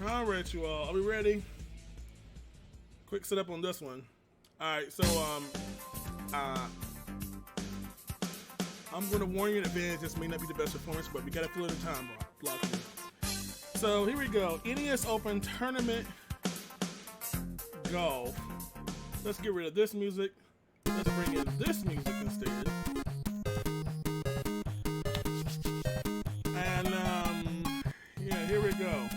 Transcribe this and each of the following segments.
All right, you all. Are we ready? Quick setup on this one. All right, so I'm going to warn you in advance. This may not be the best performance, but we got to fill in the time block here. So here we go. NES Open Tournament Golf. Let's get rid of this music. Let's bring in this music instead. And yeah, here we go.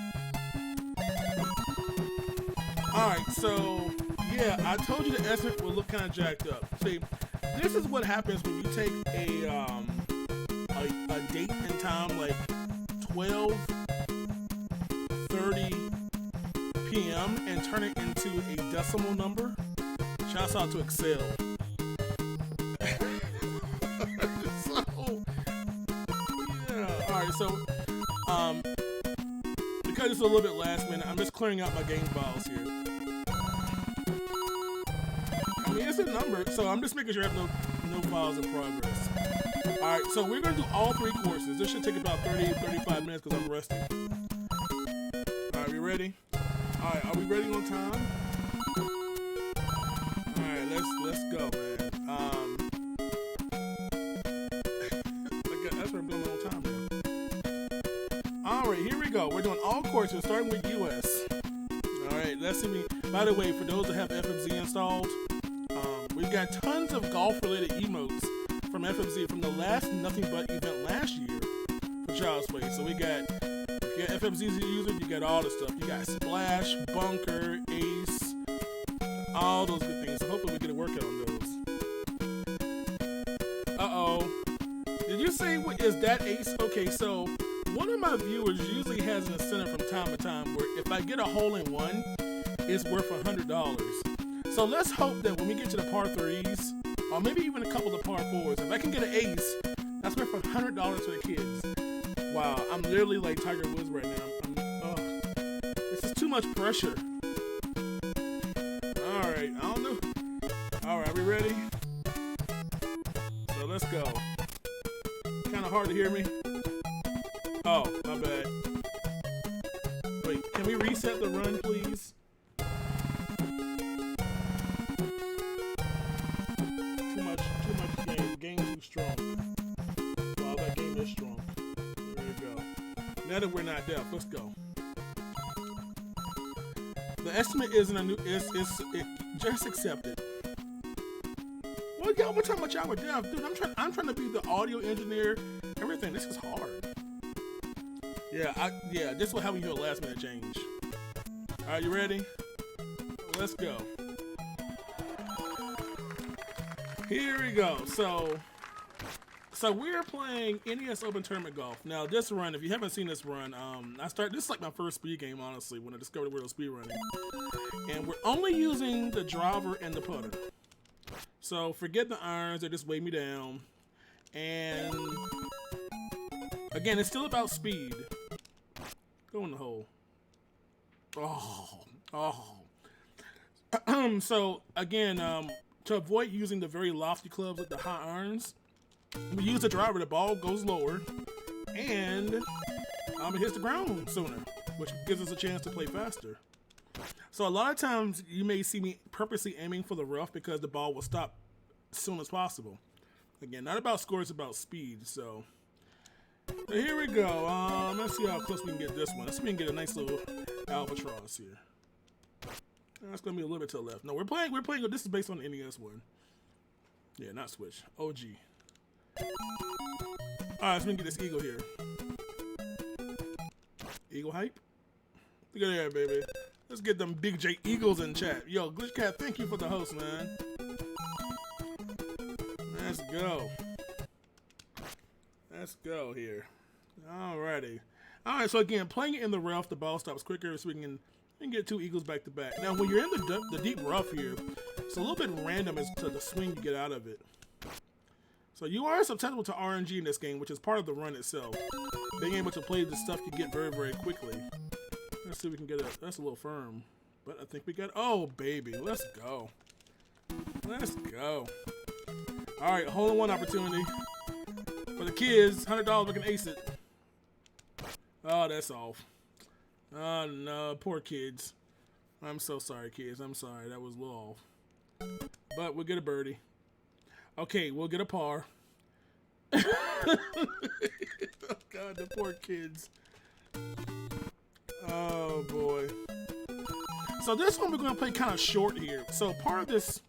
Alright, so yeah, I told you the estimate will look kind of jacked up. See, this is what happens when you take a date and time like 12:30 p.m. and turn it into a decimal number. Shouts out to Excel. So yeah, alright, so because it's a little bit last minute, I'm just clearing out my game files here. I mean, it's a number, so I'm just making sure I have no files in progress. Alright, so we're going to do all 3 courses. This should take about 30-35 minutes because I'm resting. Alright, we ready? Alright, are we ready on time? Alright, let's go, man. That's where I'm going on time, man. Alright, here we go. We're doing all courses, starting with US. Alright, let's see me. By the way, for those that have FMZ installed, we've got tons of golf-related emotes from FMZ from the last Nothing But event last year for Child's Play. So we got, if you're FMZ user, you got all the stuff. You got Splash, Bunker, Ace, all those good things. So hopefully we get a workout on those. Uh-oh. Did you say, is that Ace? Okay, so one of my viewers usually has an incentive from time to time where if I get a hole-in-one, it's worth $100. So let's hope that when we get to the par 3s, or maybe even a couple of par 4s, if I can get an ace, that's worth $100 for the kids. Wow, I'm literally like Tiger Woods right now. This is too much pressure. Alright, I don't know. Alright, are we ready? So let's go. Kind of hard to hear me. Oh, my bad. Wait, can we reset the run, please? Too much game. Game too strong. Wow, that game is strong. There we go. Now that we're not deaf, let's go. The estimate isn't a new. Just accept it. Well, y'all, what talking about y'all were deaf, dude? I'm trying to be the audio engineer. Everything. This is hard. Yeah, this will help you hear a last minute change. Alright, you ready? Let's go. Here we go. So we're playing NES Open Tournament Golf. Now this run, if you haven't seen this run, this is like my first speed game, honestly, when I discovered the world of speed running. And we're only using the driver and the putter. So forget the irons, they just weigh me down. And again, it's still about speed. Go in the hole. So again, to avoid using the very lofty clubs with the high irons, we use the driver. The ball goes lower, and it hits the ground sooner, which gives us a chance to play faster. So a lot of times you may see me purposely aiming for the rough because the ball will stop as soon as possible. Again, not about score, it's about speed. So here we go. Let's see how close we can get this one. Let's see if we can get a nice little albatross here. That's gonna be a little bit to the left. No, we're playing. This is based on the NES one. Yeah, not Switch. OG. All right, so we can get this eagle here. Eagle hype. Look at that, baby. Let's get them Big J Eagles in chat. Yo, Glitch Cat, thank you for the host, man. Let's go. Let's go here. Alrighty. Alright, so again, playing it in the rough, the ball stops quicker, so we can get 2 eagles back to back. Now, when you're in the deep rough here, it's a little bit random as to the swing you get out of it. So you are susceptible to RNG in this game, which is part of the run itself. Being able to play the stuff you get very, very quickly. Let's see if we can get it. That's a little firm. But I think we got... Oh, baby. Let's go. Let's go. Alright, hole-in-one opportunity. For the kids, $100, we can ace it. Oh, that's off. Oh no, poor kids. I'm so sorry, kids. I'm sorry. That was a little off. But we'll get a birdie. Okay, we'll get a par. Oh God, the poor kids. Oh boy. So this one we're gonna play kind of short here. So part of this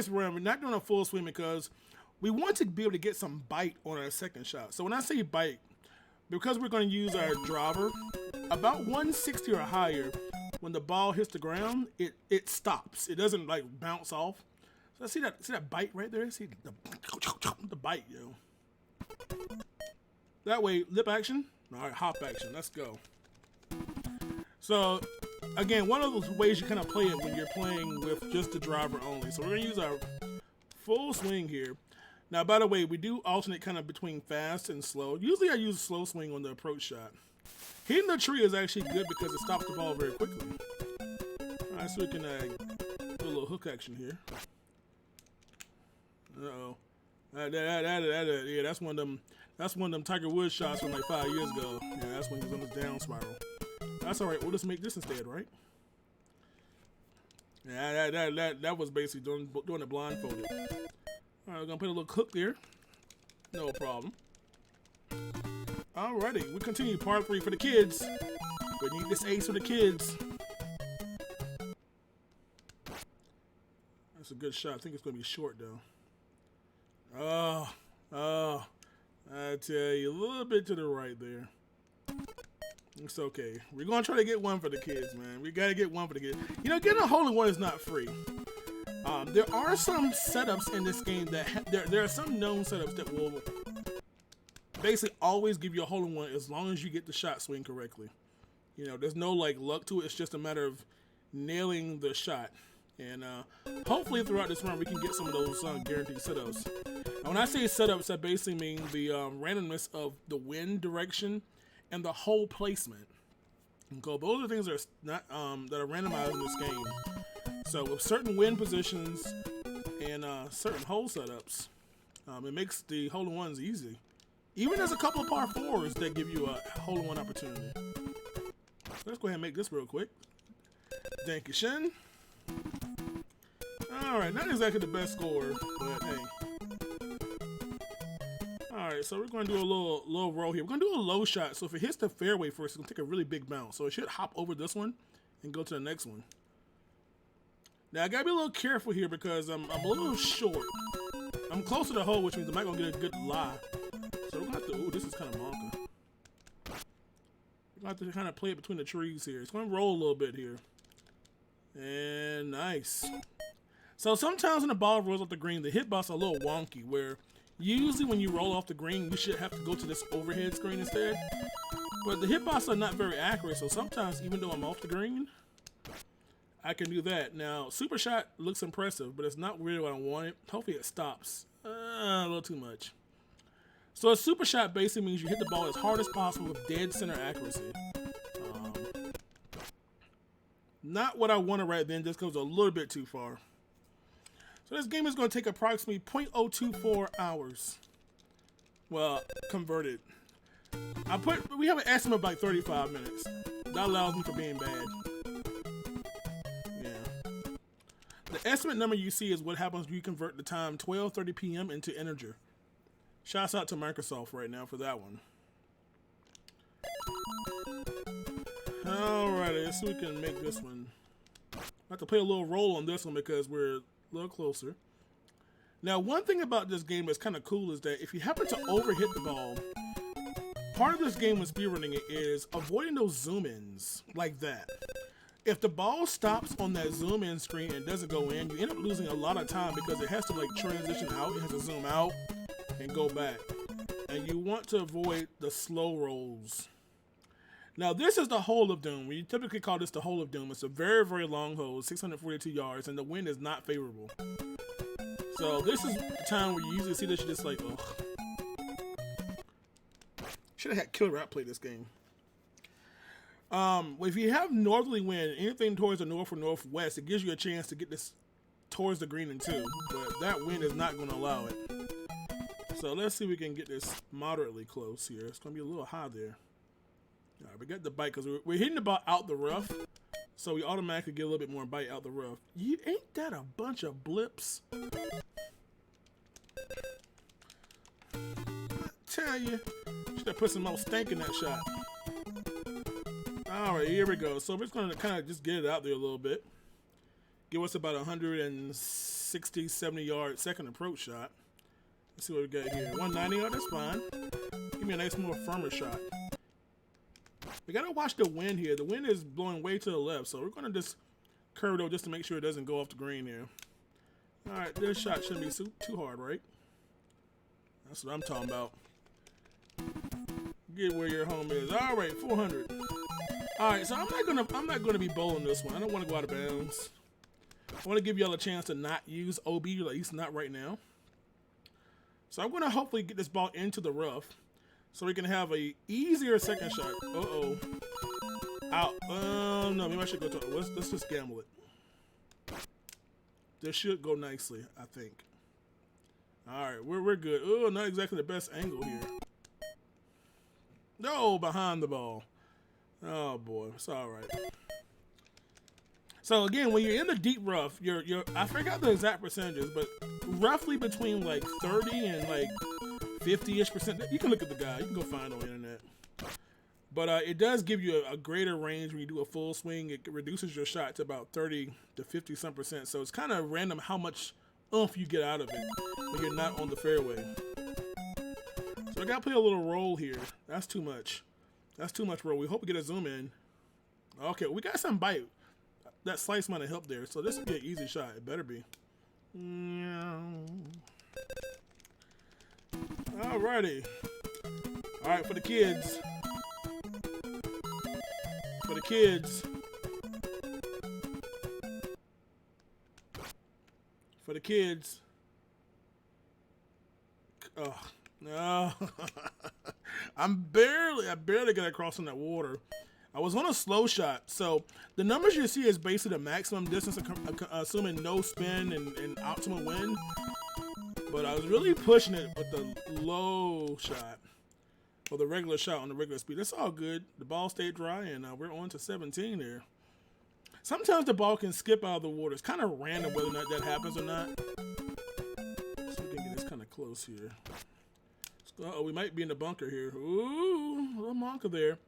round, we're not doing a full swing because we want to be able to get some bite on our second shot. So when I say bite, because we're going to use our driver, about 160 or higher, when the ball hits the ground, it stops. It doesn't like bounce off. So see that bite right there? See the bite, yo. That way, lip action. All right, hop action. Let's go. So again, one of those ways you kind of play it when you're playing with just the driver only. So we're going to use our full swing here. Now, by the way, we do alternate kind of between fast and slow. Usually I use slow swing on the approach shot. Hitting the tree is actually good because it stops the ball very quickly. All right, so we can do a little hook action here. Uh-oh. Yeah, that's one of them Tiger Woods shots from like 5 years ago. Yeah, that's when he was on his down spiral. That's all right. We'll just make this instead, right? Yeah, that was basically doing it blindfolded. All right, we're gonna put a little hook there. No problem. Alrighty, we continue part 3 for the kids. We need this ace for the kids. That's a good shot. I think it's gonna be short though. Oh, I tell you, a little bit to the right there. It's okay. We're gonna try to get one for the kids, man. We gotta get one for the kids. You know, getting a hole-in-one is not free. There are some setups in this game that there are some known setups that will basically always give you a hole-in-one as long as you get the shot swing correctly. You know, there's no like luck to it. It's just a matter of nailing the shot. And hopefully throughout this run we can get some of those guaranteed setups. And when I say setups, I basically mean the randomness of the wind direction and the hole placement. Okay, those are things that are not that are randomized in this game. So with certain wind positions and certain hole setups, it makes the hole-in-ones easy. Even there's a couple of par 4s that give you a hole-in-one opportunity. So let's go ahead and make this real quick. Thank you, Shin. Alright, not exactly the best score, but hey. Alright, so we're going to do a little roll here. We're going to do a low shot, so if it hits the fairway first, it's going to take a really big bounce. So it should hop over this one and go to the next one. Now, I got to be a little careful here because I'm a little short. I'm close to the hole, which means I'm not going to get a good lie. So we're going to have to, ooh, this is kind of monka. We're going to have to kind of play it between the trees here. It's going to roll a little bit here. And nice. So sometimes when the ball rolls off the green, the hitbox are a little wonky, where usually when you roll off the green, you should have to go to this overhead screen instead. But the hitbox are not very accurate, so sometimes even though I'm off the green, I can do that. Now, super shot looks impressive, but it's not really what I wanted. Hopefully it stops. A little too much. So a super shot basically means you hit the ball as hard as possible with dead center accuracy. Not what I wanted right then, just goes a little bit too far. So this game is going to take approximately 0.024 hours. Well, converted. We have an estimate of like 35 minutes. That allows me for being bad. Yeah. The estimate number you see is what happens when you convert the time 12:30 p.m. into integer. Shouts out to Microsoft right now for that one. Alrighty, let's see if we can make this one. I have to play a little roll on this one because we're a little closer. Now, one thing about this game that's kind of cool is that if you happen to overhit the ball, part of this game with speedrunning it is avoiding those zoom-ins like that. If the ball stops on that zoom-in screen and doesn't go in, you end up losing a lot of time because it has to like transition out, it has to zoom out and go back. And you want to avoid the slow rolls. Now, this is the Hole of Doom. We typically call this the Hole of Doom. It's a very, very long hole, 642 yards, and the wind is not favorable. So this is the time where you usually see this, you're just like, ugh. Should have had Killer Rat play this game. If you have northerly wind, anything towards the north or northwest, it gives you a chance to get this towards the green in two, but that wind is not going to allow it. So let's see if we can get this moderately close here. It's going to be a little high there. All right, we got the bite because we're hitting the ball out the rough, so we automatically get a little bit more bite out the rough. Ain't that a bunch of blips? I tell you, should have put some more stank in that shot. All right, here we go. So we're just gonna kind of just get it out there a little bit. Give us about 160, 70 yard second approach shot. Let's see what we got here. 190 yard, that's fine. Give me a nice, more firmer shot. We gotta watch the wind here. The wind is blowing way to the left, so we're gonna just curve it over just to make sure it doesn't go off the green here. All right, this shot shouldn't be too hard, right? That's what I'm talking about. Get where your home is. All right, 400. All right, so I'm not gonna be bowling this one. I don't want to go out of bounds. I want to give y'all a chance to not use OB, at least not right now. So I'm gonna hopefully get this ball into the rough, so we can have a easier second shot. Uh-oh. Out. No, maybe I should go to it. Let's just gamble it. This should go nicely, I think. All right, we're good. Oh, not exactly the best angle here. No, behind the ball. Oh boy, it's all right. So again, when you're in the deep rough, I forgot the exact percentages, but roughly between like 30 and like 50-ish%. You can look at the guy. You can go find it on the internet. But it does give you a greater range when you do a full swing. It reduces your shot to about 30 to 50-some%. So it's kind of random how much oomph you get out of it when you're not on the fairway. So I got to play a little roll here. That's too much. That's too much roll. We hope we get a zoom in. Okay, we got some bite. That slice might have helped there. So this will be an easy shot. It better be. Alrighty. Alright, for the kids. For the kids. For the kids. Oh, no. I barely got across in that water. I was on a slow shot, so the numbers you see is basically the maximum distance, assuming no spin and optimal wind. But I was really pushing it with the low shot, or the regular shot on the regular speed. That's all good. The ball stayed dry, and we're on to 17 there. Sometimes the ball can skip out of the water. It's kind of random whether or not that happens or not. So we can get this kind of close here. Uh-oh, we might be in the bunker here. Ooh, a little bunker there.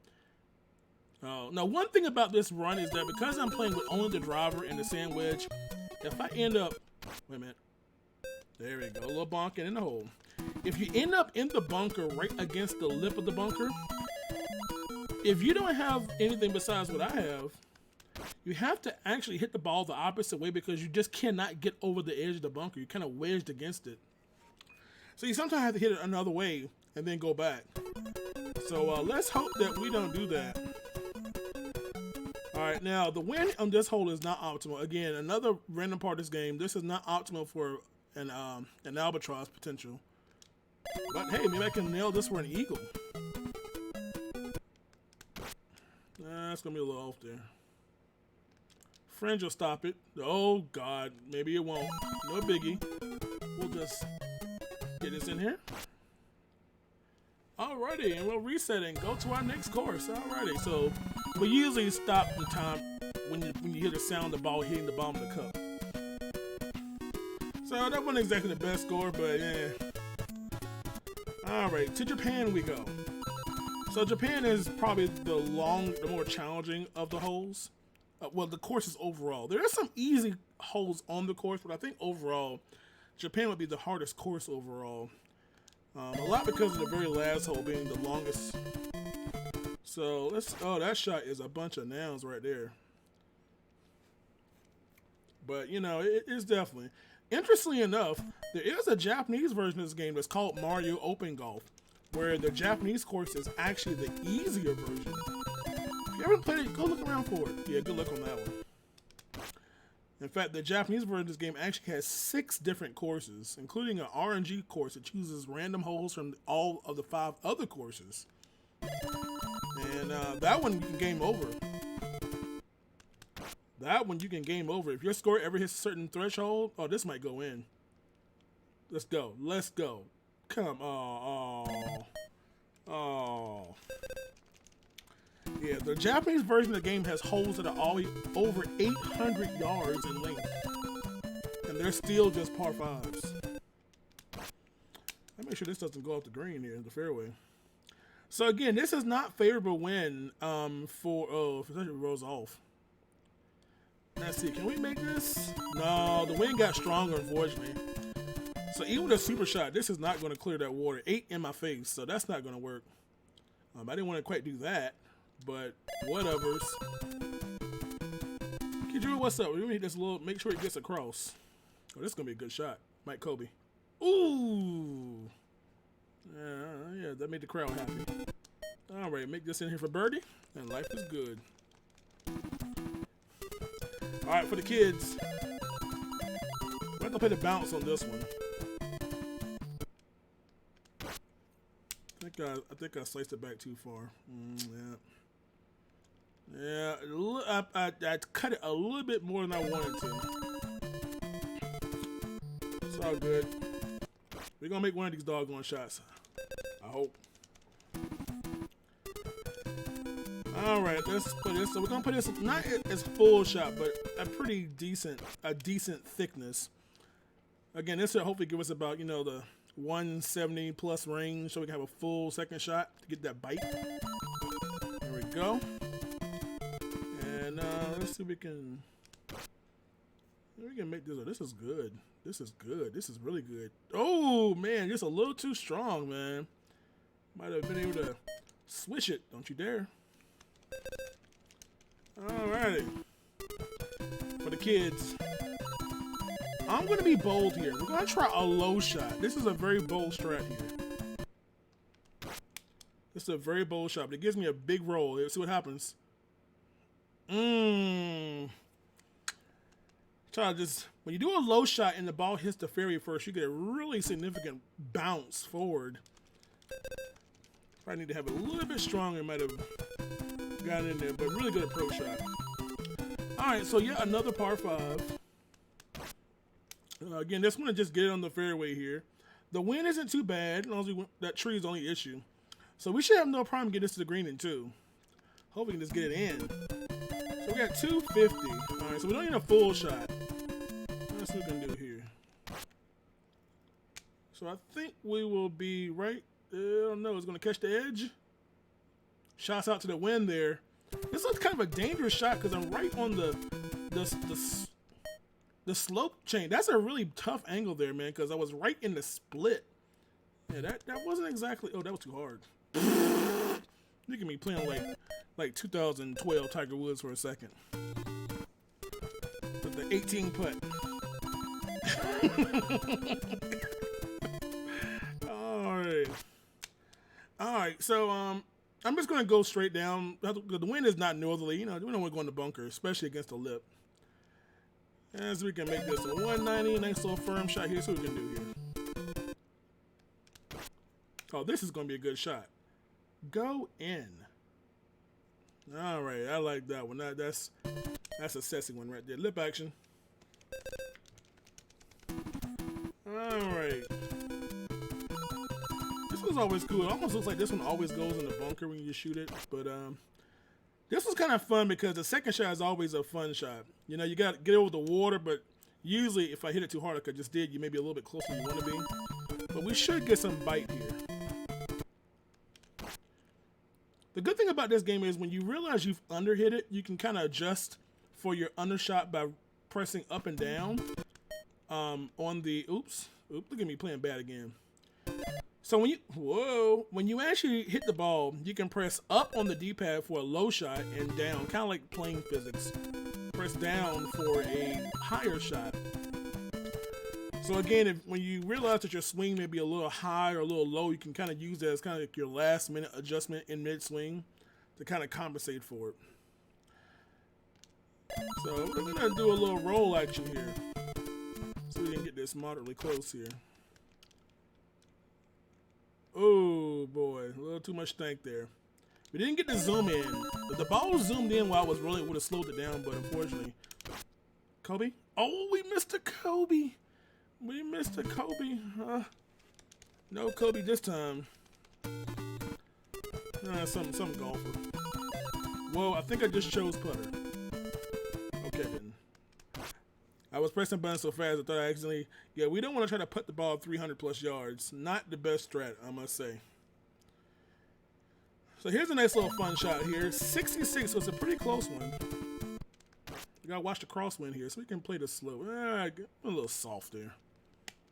Oh, now one thing about this run is that because I'm playing with only the driver and the sand wedge, if I end up, wait a minute, there we go, a little bonking in the hole. If you end up in the bunker right against the lip of the bunker, if you don't have anything besides what I have, you have to actually hit the ball the opposite way because you just cannot get over the edge of the bunker. You're kind of wedged against it. So you sometimes have to hit it another way and then go back. So let's hope that we don't do that. All right, now the wind on this hole is not optimal. Again, another random part of this game. This is not optimal for an albatross potential. But hey, maybe I can nail this for an eagle. That's gonna be a little off there. Fringe will stop it. Oh God, maybe it won't. No biggie. We'll just get this in here. Alrighty, and we'll reset and go to our next course. Alrighty, so we usually stop the time when you hear the sound of the ball hitting the bottom of the cup. So that wasn't exactly the best score, but yeah. Alright, to Japan we go. So Japan is probably the more challenging of the holes. Well, the courses overall. There are some easy holes on the course, but I think overall, Japan would be the hardest course overall. A lot because of the very last hole being the longest. So that shot is a bunch of nouns right there. But you know, it is definitely. Interestingly enough, there is a Japanese version of this game that's called Mario Open Golf, where the Japanese course is actually the easier version. If you haven't played it, go look around for it. Yeah, good luck on that one. In fact, the Japanese version of this game actually has 6 different courses, including an RNG course that chooses random holes from all of the 5 other courses. And that one you can game over. That one you can game over. If your score ever hits a certain threshold, oh, this might go in. Let's go. Let's go. Come on. Oh. Yeah, the Japanese version of the game has holes that are all over 800 yards in length. And they're still just par 5s. Let me make sure this doesn't go off the green here, the fairway. So again, this is not favorable wind for if it rolls off. Let's see, can we make this? No, the wind got stronger, unfortunately. So even with a super shot, this is not going to clear that water. 8 in my face, so that's not going to work. I didn't want to quite do that, but whatevers. Kidru, what's up? We're gonna hit this little, make sure it gets across. Oh, this is gonna be a good shot. Mike Kobe. Ooh. Yeah, that made the crowd happy. All right, make this in here for birdie, and life is good. All right, for the kids. We're gonna play the bounce on this one. I think I sliced it back too far. Yeah. Yeah, I cut it a little bit more than I wanted to. It's all good. We're gonna make one of these doggone shots. I hope. All right, let's put this. So we're gonna put this not as full shot, but a pretty decent thickness. Again, this will hopefully give us about the 170 plus range, so we can have a full second shot to get that bite. There we go. And let's see if we can make this. Oh, this is good. This is good. This is really good. Oh man, just a little too strong, man. Might have been able to swish it. Don't you dare. Alrighty. For the kids. I'm going to be bold here. We're going to try a low shot. This is a very bold strat here. This is a very bold shot, but it gives me a big roll. Let's see what happens. Try to just, when you do a low shot and the ball hits the fairway first, you get a really significant bounce forward. Probably need to have it a little bit stronger. Might have gotten in there, but really good approach shot. All right, so yeah, another par 5. Again, this one to just get it on the fairway here. The wind isn't too bad, as long as that tree is the only issue. So we should have no problem getting this to the green in 2. Hope we can just get it in. So we got 250. All right, so we don't need a full shot. That's what we can do here. So I think we will be right. I don't know. It's going to catch the edge. Shots out to the wind there. This looks kind of a dangerous shot because I'm right on the slope chain. That's a really tough angle there, man, because I was right in the split. Yeah, that wasn't exactly. Oh, that was too hard. Look at me playing like 2012 Tiger Woods for a second. With the 18 putt. All right. So I'm just gonna go straight down. The wind is not northerly. We don't want to go in the bunker, especially against the lip. As we can make this a 190, nice little firm shot here. So we can do here. Oh, this is gonna be a good shot. Go in. All right, I like that one. That's a sexy one right there. Lip action. All right. This one's always cool. It almost looks like this one always goes in the bunker when you shoot it. But this was kind of fun because the second shot is always a fun shot. You got to get over the water, but usually if I hit it too hard like I just did, you may be a little bit closer than you want to be. But we should get some bite here. The good thing about this game is when you realize you've underhit it, you can kind of adjust for your undershot by pressing up and down on the, oops, look at me playing bad again. So when you actually hit the ball, you can press up on the D-pad for a low shot and down, kind of like playing physics. Press down for a higher shot. So again, when you realize that your swing may be a little high or a little low, you can kind of use that as kind of like your last minute adjustment in mid-swing to kind of compensate for it. So we're going to do a little roll action here so we can get this moderately close here. Oh boy, a little too much stank there. We didn't get the zoom in. If the ball was zoomed in while I was rolling, it would have slowed it down, but unfortunately. Kobe? Oh, we missed a Kobe. We missed a Kobe. No Kobe this time. Some golfer. Whoa, I think I just chose putter. Okay, then. I was pressing buttons so fast I thought I accidentally... Yeah, we don't want to try to put the ball 300 plus yards. Not the best strat, I must say. So here's a nice little fun shot here. 66 was a pretty close one. You gotta watch the crosswind here so we can play this slow. A little soft there.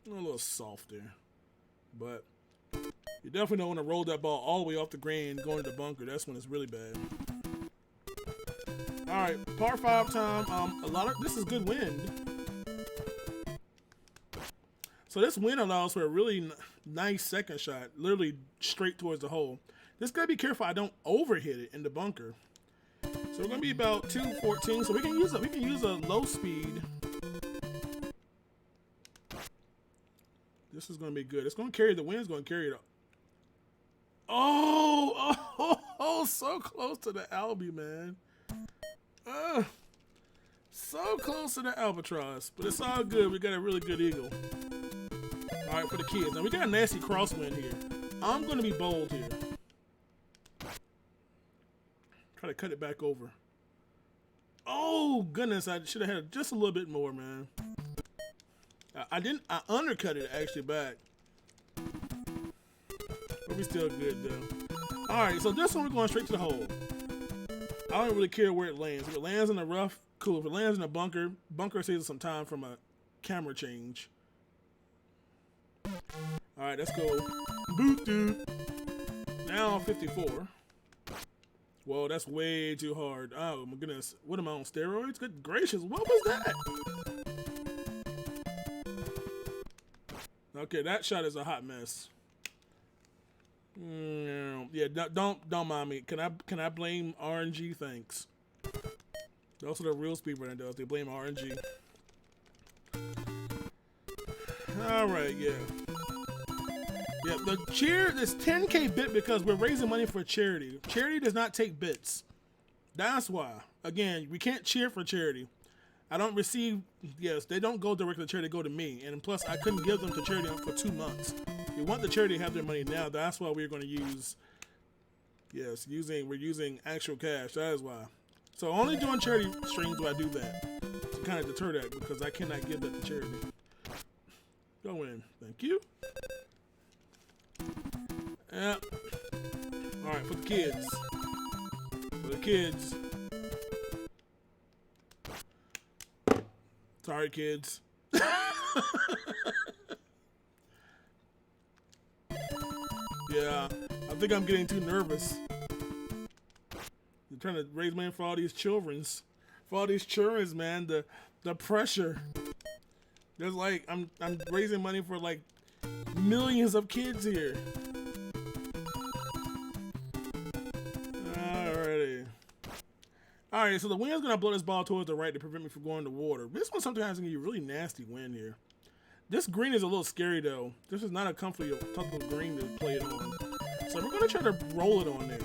A little soft there. But you definitely don't want to roll that ball all the way off the green going to the bunker. That's when it's really bad. Alright, par 5 time. This is good wind. So this wind allows for a really nice second shot, literally straight towards the hole. Just gotta be careful I don't overhit it in the bunker. So we're gonna be about 214. So we can use a low speed. This is gonna be good. It's gonna carry the wind's gonna carry it. Oh, so close to the Albie, man. So close to the albatross, but it's all good. We got a really good eagle. All right, for the kids. Now we got a nasty crosswind here. I'm gonna be bold here. Try to cut it back over. Oh goodness, I should have had just a little bit more, man. I undercut it actually back. But we still good though. All right, so this one we're going straight to the hole. I don't really care where it lands. If it lands in the rough, cool. If it lands in a bunker saves us some time from a camera change. All right, let's go. Boot dude. Now 54. Whoa, that's way too hard. Oh my goodness. What am I on steroids? Good gracious, what was that? Okay, that shot is a hot mess. Yeah, don't mind me. Can I blame RNG? Thanks. That's what a real speedrunner does. They blame RNG. All right, yeah. Yeah, the cheer is 10K bit because we're raising money for charity. Charity does not take bits. That's why. Again, we can't cheer for charity. I don't receive, yes, they don't go directly to charity, they go to me. And plus, I couldn't give them to charity for 2 months. We want the charity to have their money now. That's why we're going to use, yes, we're using actual cash. That is why. So only doing charity streams do I do that. To kind of deter that because I cannot give that to charity. Go in. Thank you. Yep. All right, for the kids. For the kids. Sorry, kids. Yeah, I think I'm getting too nervous. You're trying to raise money for all these childrens. For all these childrens, man. The pressure. There's like, I'm raising money for like millions of kids here. Alright, so the wind's going to blow this ball towards the right to prevent me from going to water. This one sometimes can give you really nasty wind here. This green is a little scary though. This is not a comfortable green to play it on. So we're going to try to roll it on there.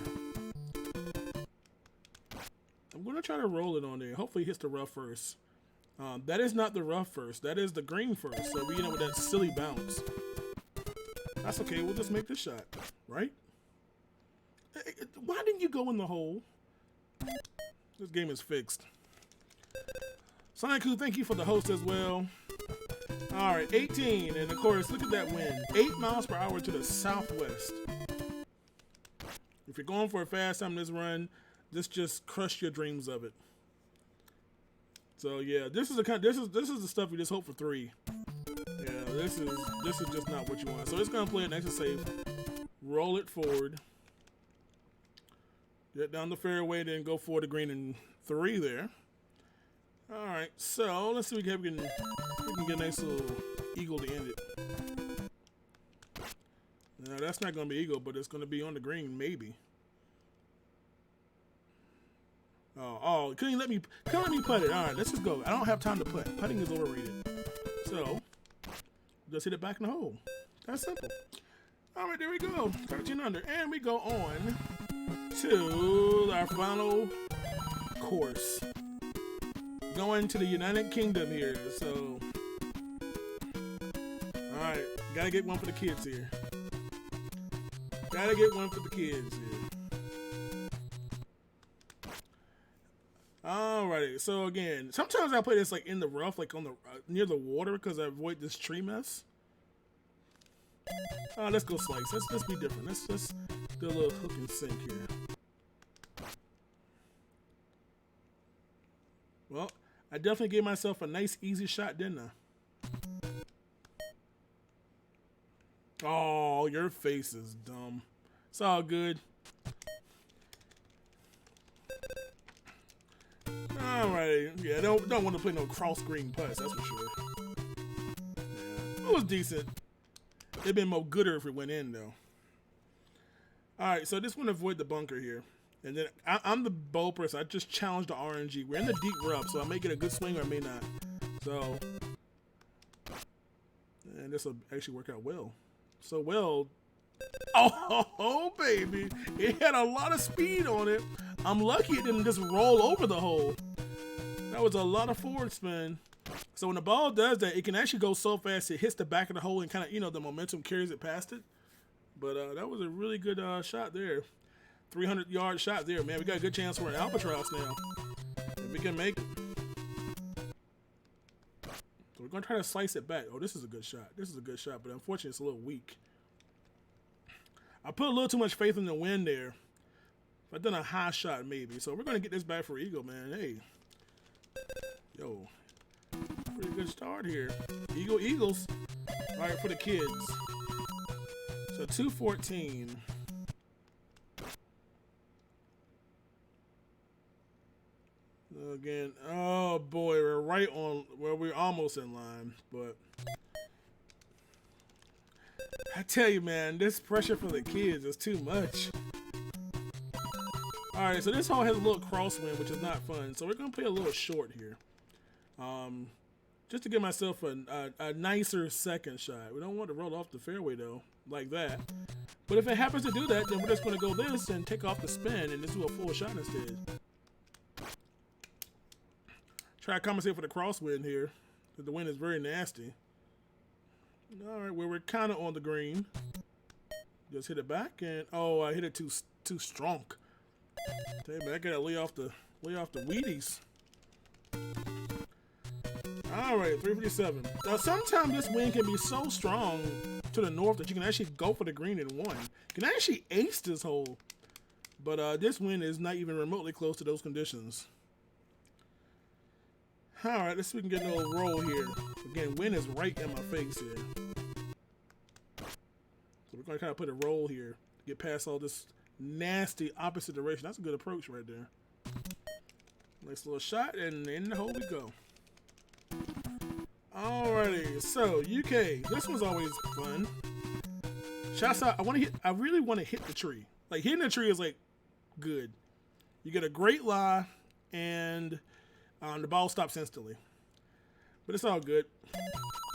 I'm going to try to roll it on there. Hopefully it hits the rough first. That is not the rough first. That is the green first. So we end up with that silly bounce. That's okay. We'll just make this shot. Right? Why didn't you go in the hole? This game is fixed. Sonic, thank you for the host as well. All right, 18, and of course, look at that wind. 8 miles per hour to the southwest. If you're going for a fast time in this run, this just crush your dreams of it. So yeah, this is the stuff you just hope for 3. Yeah, this is just not what you want. So it's gonna play it nice and safe. Roll it forward. Get down the fairway, then go for the green and 3 there. All right, so let's see if we can get a nice little eagle to end it. No, that's not going to be eagle, but it's going to be on the green, maybe. Oh, couldn't let me putt it. All right, let's just go. I don't have time to putt. Putting is overrated. So, just hit it back in the hole. That's simple. All right, there we go. 13 under, and we go on to our final course. Going to the United Kingdom here, so alright, gotta get one for the kids here. Gotta get one for the kids here. Alrighty, so again, sometimes I play this like in the rough, like on the near the water, because I avoid this tree mess. Let's go slice. Let's be different. Let's do a little hook and sink here. Well, I definitely gave myself a nice easy shot, didn't I? Oh, your face is dumb. It's all good. Alright, yeah, don't want to play no cross screen putts, that's for sure. Yeah, it was decent. It'd been more gooder if it went in though. Alright, so I just want to avoid the bunker here. And then I'm the bowl person. I just challenge the RNG. We're in the deep rub, so I may get a good swing or I may not. So, and this will actually work out well. So well. Oh, baby. It had a lot of speed on it. I'm lucky it didn't just roll over the hole. That was a lot of forward spin. So when the ball does that, it can actually go so fast it hits the back of the hole and kind of, you know, the momentum carries it past it. But that was a really good shot there. 300-yard shot there, man. We got a good chance for an albatross now. If we can make it. So we're going to try to slice it back. Oh, this is a good shot. This is a good shot, but unfortunately it's a little weak. I put a little too much faith in the wind there. If I'd done a high shot, maybe. So we're going to get this back for Eagle, man. Hey. Yo. Pretty good start here. Eagles. All right, for the kids. So 214. Again, oh boy, we're right on, well, we're almost in line, but I tell you, man, this pressure for the kids is too much. All right, so this hole has a little crosswind, which is not fun, so we're gonna play a little short here, just to give myself a nicer second shot. We don't want to roll off the fairway though, like that. But if it happens to do that, then we're just gonna go this and take off the spin and just do a full shot instead. Try to compensate for the crosswind here, because the wind is very nasty. All right, well, we're kind of on the green. Just hit it back, and oh, I hit it too strong. Tell you, man, I gotta lay off the Wheaties. All right, 357. Now, sometimes this wind can be so strong to the north that you can actually go for the green in one. You can actually ace this hole, but this wind is not even remotely close to those conditions. All right, let's see if we can get a little roll here. Again, wind is right in my face here. So we're going to kind of put a roll here. Get past all this nasty opposite direction. That's a good approach right there. Nice little shot, and in the hole we go. Alrighty, so UK. This one's always fun. Shots out. I really want to hit the tree. Like, hitting the tree is, like, good. You get a great lie, and the ball stops instantly. But it's all good.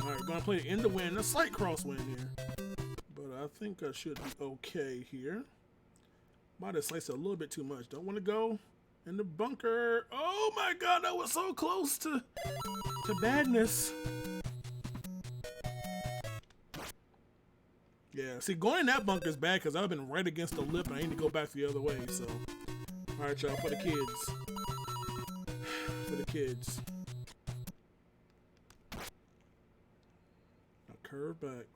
Alright, we're going to play it in the wind. A slight crosswind here. But I think I should be okay here. Might have sliced it a little bit too much. Don't want to go in the bunker. Oh my god, that was so close to badness. Yeah, see, going in that bunker is bad because I've been right against the lip and I need to go back the other way. So, alright, y'all, for the kids. For the kids. Now curve back.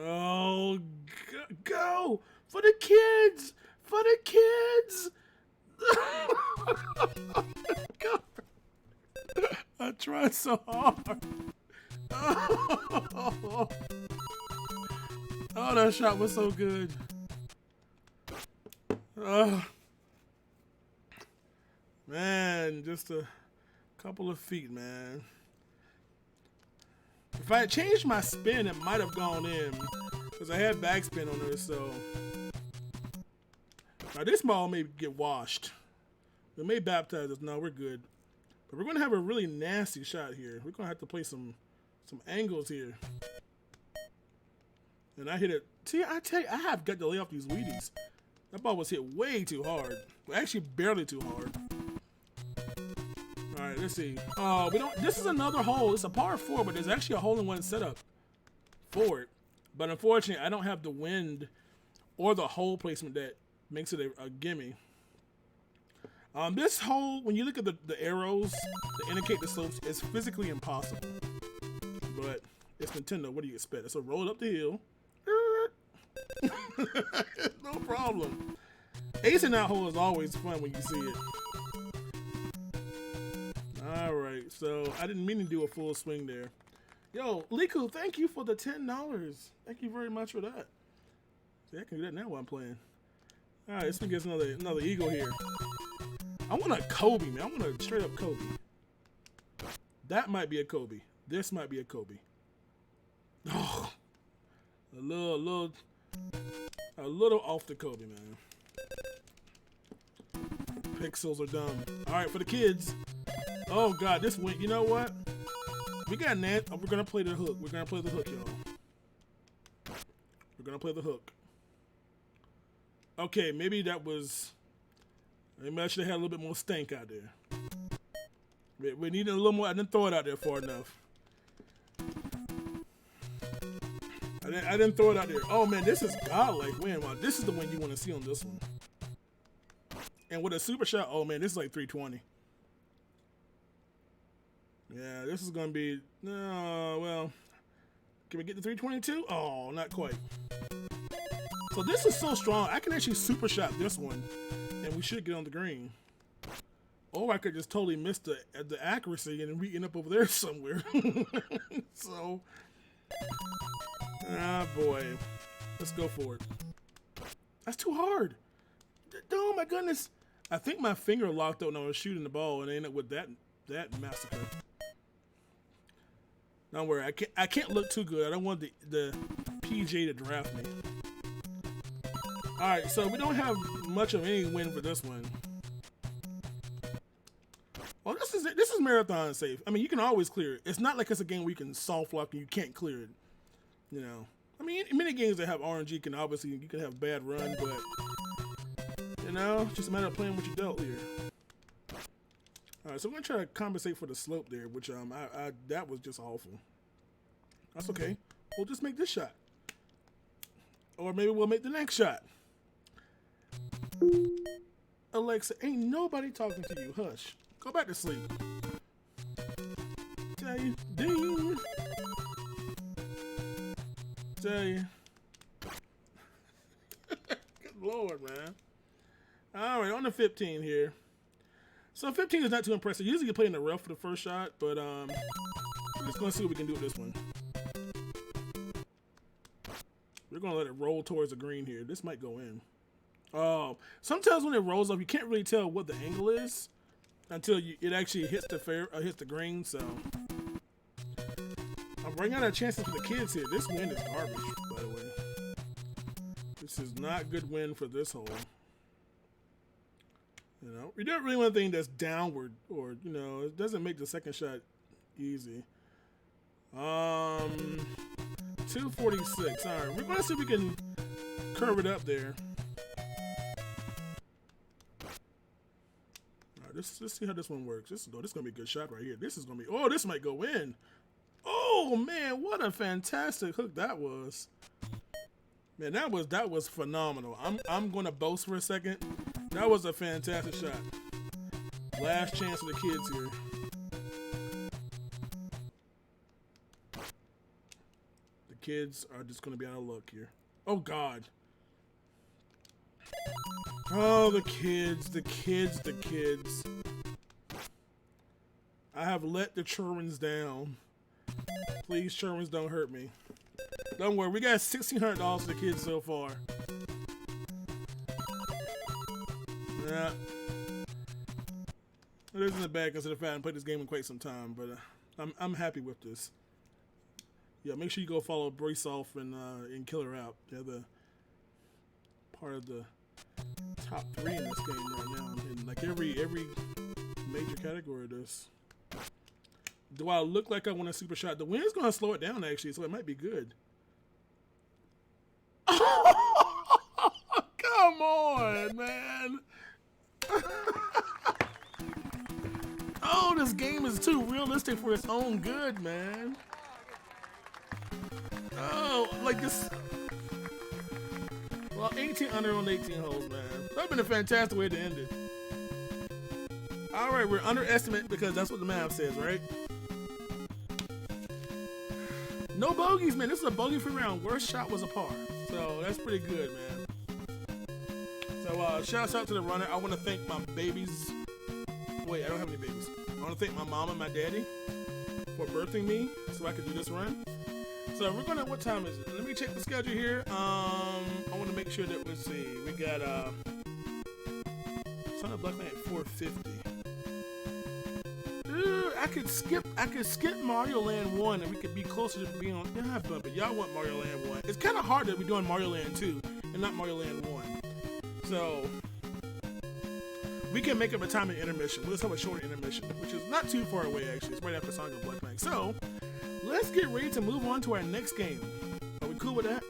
Oh, go! For the kids! For the kids! I tried so hard. Oh, that shot was so good. Man, just a couple of feet, man. If I had changed my spin, it might have gone in. Because I had backspin on there, so. Now this ball may get washed. We may baptize us. No, we're good. But we're going to have a really nasty shot here. We're going to have to play some angles here. And I hit it. See, I tell you, I have got to lay off these Wheaties. That ball was hit way too hard. Well, actually, barely too hard. All right, let's see. Oh, we don't. This is another hole. It's a par 4, but there's actually a hole-in-one setup for it. But unfortunately, I don't have the wind or the hole placement that makes it a gimme. This hole, when you look at the arrows that indicate the slopes, it's physically impossible. But it's Nintendo. What do you expect? So roll it up the hill. No problem. Acing that hole is always fun when you see it. Alright, so I didn't mean to do a full swing there. Yo, Liku, thank you for the $10. Thank you very much for that. See, I can do that now while I'm playing. Alright, let's get another eagle here. I want a Kobe, man. I want a straight up Kobe. That might be a Kobe. This might be a Kobe. Oh, a little off the Kobe, man. Pixels are dumb. All right, for the kids. Oh God, this went. You know what? We got Nat. We're gonna play the hook. We're gonna play the hook, y'all. We're gonna play the hook. Okay, maybe that was. Maybe I should have had a little bit more stank out there. We needed a little more. I didn't throw it out there far enough. I didn't throw it out there. Oh man, this is godlike win. Wow, this is the one you want to see on this one. And with a super shot, oh man, this is like 320. Yeah, this is gonna be. No, well, can we get to 322? Oh, not quite. So this is so strong. I can actually super shot this one, and we should get on the green. Or I could just totally miss the accuracy and we end up over there somewhere. So, ah boy, let's go for it. That's too hard. Oh my goodness! I think my finger locked up when I was shooting the ball, and I ended up with that massacre. Don't worry, I can't look too good. I don't want the PJ to draft me. All right, so we don't have much of any win for this one. Well, this is marathon safe. I mean, you can always clear it. It's not like it's a game where you can soft lock and you can't clear it. You know, I mean, many games that have RNG can obviously you can have bad run, but you know, it's just a matter of playing what you dealt here. All right, so we're gonna try to compensate for the slope there, which that was just awful. That's okay. We'll just make this shot, or maybe we'll make the next shot. Alexa, ain't nobody talking to you. Hush. Go back to sleep. Tell you, ding. Tell you. Good Lord, man. All right, on to 15 here. So 15 is not too impressive. Usually you play in the rough for the first shot, but I'm just gonna see what we can do with this one. We're gonna let it roll towards the green here. This might go in. Oh, sometimes when it rolls up, you can't really tell what the angle is until it actually hits the green. So I'm running out of chances for the kids here. This win is garbage, by the way. This is not good win for this hole. You know, we don't really want anything that's downward, or you know, it doesn't make the second shot easy. 246. All right, we're gonna see if we can curve it up there. Let's see how this one works. This is gonna be a good shot right here. This is gonna be. Oh, this might go in. Oh man, what a fantastic hook that was. Man, that was phenomenal. I'm gonna boast for a second. That was a fantastic shot. Last chance for the kids here. The kids are just gonna be out of luck here. Oh God. Oh, the kids. I have let the Shermans down. Please, Shermans, don't hurt me. Don't worry, we got $1,600 for the kids so far. Yeah. It isn't bad because of the fact I haven't played this game in quite some time, but I'm happy with this. Yeah, make sure you go follow Braceoff and Killer App. They're the part of the top 3 in this game right now, in like every major category of this. Do I look like I want a super shot? The wind's gonna slow it down actually, so it might be good. Come on, man. Oh, this game is too realistic for its own good, man. Oh, like this. Well, 18 under on 18 holes, man. That'd been a fantastic way to end it. All right, we're underestimate because that's what the map says, right? No bogeys, man. This is a bogey-free round. Worst shot was a par. So that's pretty good, man. So shouts out to the runner. I want to thank my babies. Wait, I don't have any babies. I want to thank my mom and my daddy for birthing me so I could do this run. So we're gonna, what time is it? Let me check the schedule here. I want to make sure that, let's see, we got Son of Black Man at 450. I could skip Mario Land 1 and we could be closer to being on, yeah, but y'all want Mario Land 1. It's kind of hard that we're doing Mario Land 2 and not Mario Land 1. So we can make up a time in intermission. Let's have a shorter intermission, which is not too far away actually. It's right after Song of Black Knight. So let's get ready to move on to our next game. Are we cool with that?